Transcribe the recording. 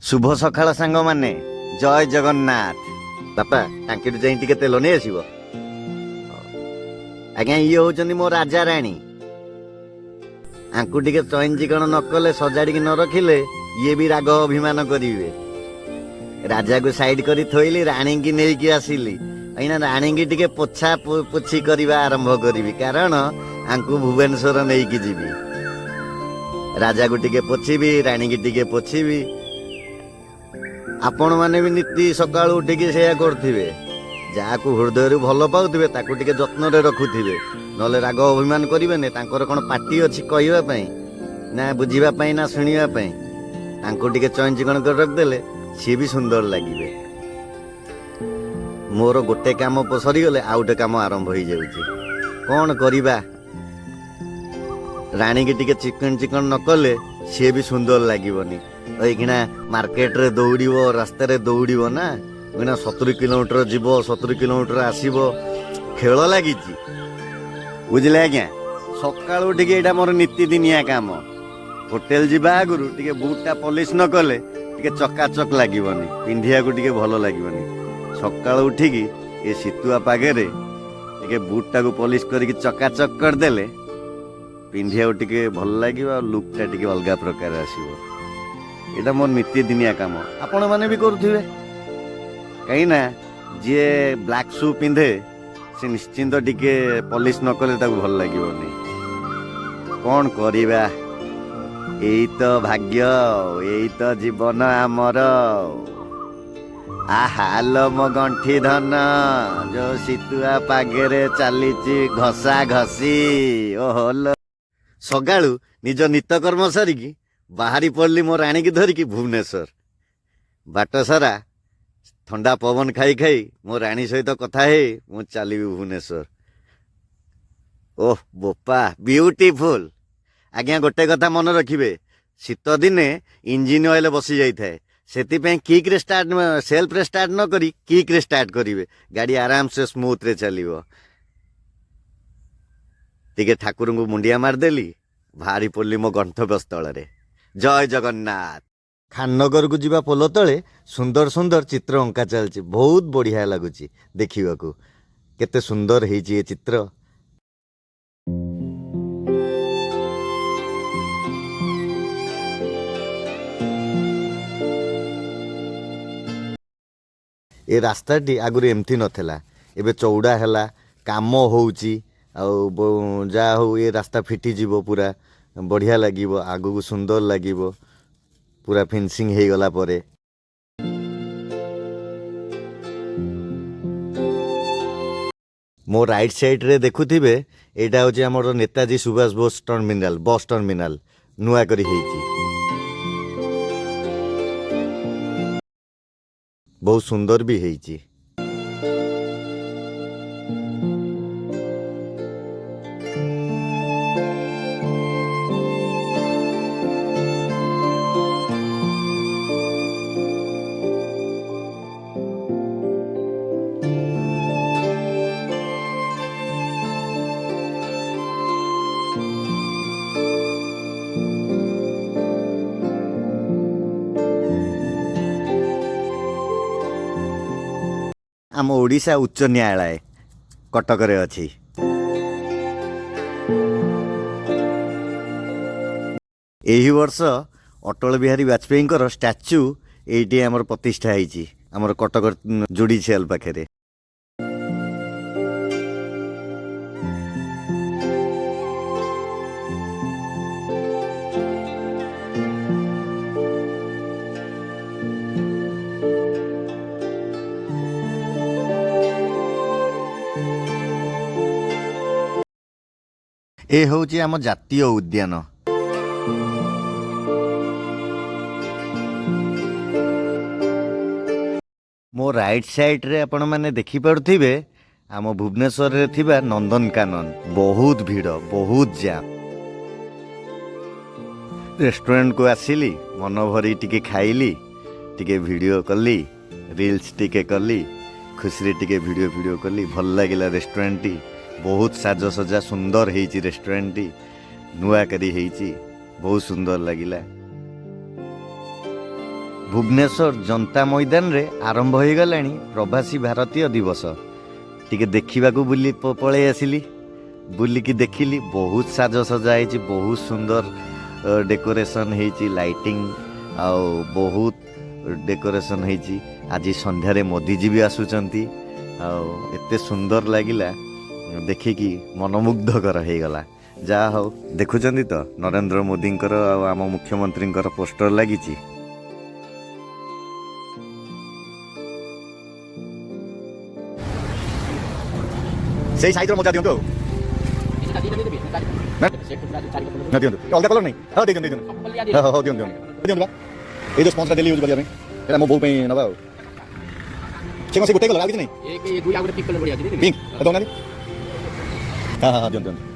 शुभ सकाळ सांग माने जय जगन्नाथ बापा टांकी जाई टिके तेल नहीं आसब आज्ञा ये होचंदी मो राजा राणी आंकु टिके चैन चिकन न कले सजाड़ी न रखिले ये भी राग अभिमान करिवे राजा को साइड करी थोइली राणी की नहीं की आसिली अइना राणी की टिके पोछा पोछी करवा आरंभ करी कारण आंकु भुवनेश्वर नहीं की जीवी राजा को टिके पोछीबी राणी की टिके पोछीबी आपण माने भी नीति सकाळ उठिकी सेया करथिबे जाकू हृदय भल पाउथिबे ताकू टिके जत्न रे रखुथिबे नले राग अभिमान करिवे ने तांकर कोन पार्टी अछि कहइबा पई ना बुझिबा पई ना सुनिबा पई तांको टिके चैन चिकन कर रख देले सी भी सुंदर लागिबे मोर गोटे काम सरी गले आउटे काम आरंभ होई जाउची कोन करिबा राणी के टिके चिकन चिकन न कले सी भी सुंदर लागिबनी एकिना मार्केट रे दौड़िबो रास्ता रे दौड़िबो ना एकिना 70 किलोमीटर जीवो 70 किलोमीटर आसीबो खेल लागिची बुझले आज्ञा सकाळ उठिके एटा मोर नीति दिनिया काम होटल जीवा आगुरु टिके बूटटा पॉलिश न कले टिके चकाचक लागिबनी पिंधिया को टिके भलो लागिबनी सकाळ उठिकी ए शीतुआ पागेरे टिके बूटटा को पॉलिश करिके चकाचक कर देले पिंधिया को टिके भल लागिबो लुकटा टिके अलगा प्रकार आसीबो एटा मोर नीति दिनिया काम आपण माने भी करुथिबे कहीं ना जे ब्लैक शू पिंधे से निश्चिंत टिके पॉलिश न कले ताको भल लागिबोनी कोन करिबा एई तो भाग्य एई तो जीवन आमर आहालो मो गंठी धन जो शीतुआ पागेरे चलीची घसा घसी ओहो सगाळू निज नित्यकर्म सारिकी बाहरी पड़ली मो राणी की धरिकी भुवनेश्वर बाट सारा ठंडा पवन खाई खाई मो राणी सहित कथा हे मु चली भुवनेश्वर ओह बोपा ब्यूटीफुल आज्ञा गोटे कथा मन रखिबे शीत दिने इंजिन ऑयल बसी जाई थाए सेति किक रे स्टार्ट सेल्फ रे स्टार्ट न करी किक रे स्टार्ट करिवे गाड़ी आराम से स्मूथ रे चलिबो टिके ठाकुर को मुंडिया मारदेली भारी पड़ली मो गंतव्य स्थल रे जय जगन्नाथ खाननगर को जीवा पोल तले सुंदर सुंदर चित्र अंका चलची बहुत बढ़िया लगुची देखिबा को केते सुंदर हेची ये चित्र ए रास्ताटी आगुरी एमती नथला एबे चौड़ा हैला काम होउची जा हो ये रास्ता फिटी जीवो पूरा बढ़िया लागिबो आगु को सुंदर लागिबो पूरा फिनिशिंग हे गला परे मो राइट साइड रे देखुथिबे एटा होची हमर Netaji Subhash Bose terminal bus terminal नुआ करी हेची बहुत सुंदर भी हेची आम ओडिशा उच्च न्यायालय कटक रे अछि एही वर्ष अटल बिहारी वाजपेयी स्टैच्यू एटी आमर प्रतिष्ठा होईची आमर कटक जुडिशियल पाखे ए होची आम जातीय उद्यान मो राइट साइड रे आपण माने देखि पड़ुथिबे आम भुवनेश्वर रे थिबा नंदनकानन बहुत भीड़ बहुत जाम रेस्टोरेंट को आसिली मन भरी टिके खाइली टिके वीडियो कली रील्स टिके कली खुशी टिके वीडियो कली भल लागिला रेस्टोरेंट टी बहुत साजसजा सुंदर हेची रेस्टोरेंट टी नुआ करी हेची बहुत सुंदर लागिला भुवनेश्वर जनता मैदान रे आरंभ हो गलानी प्रवासी भारतीय दिवस टिके देखा बुली पलि आसिली बुलिकी देखिली बहुत साजसजा हो बहुत सुंदर डेकोरेशन होती लाइटिंग आउ बहुत डेकोरेशन होती आज संध्यारे मोदीजी भी आसुचंती एते सुंदर लगिला देखिकी मनमुग्धकर हो गला जा हो देखुचंती तो नरेंद्र मोदी आम मुख्यमंत्री पोस्टर लगी से साइज मजा दिंतु अलग कलर नहीं हाँ दे दिंतु हाँ दिंतु दिंतु ये जो स्पॉन्सर डेली यूज करिया एटा मो बो पे नबा से गोटे कलर आ किछ नहीं एक दुई आ गोटे पिंक कलर बढ़िया पिंक दौना हाँ हाँ दिंतु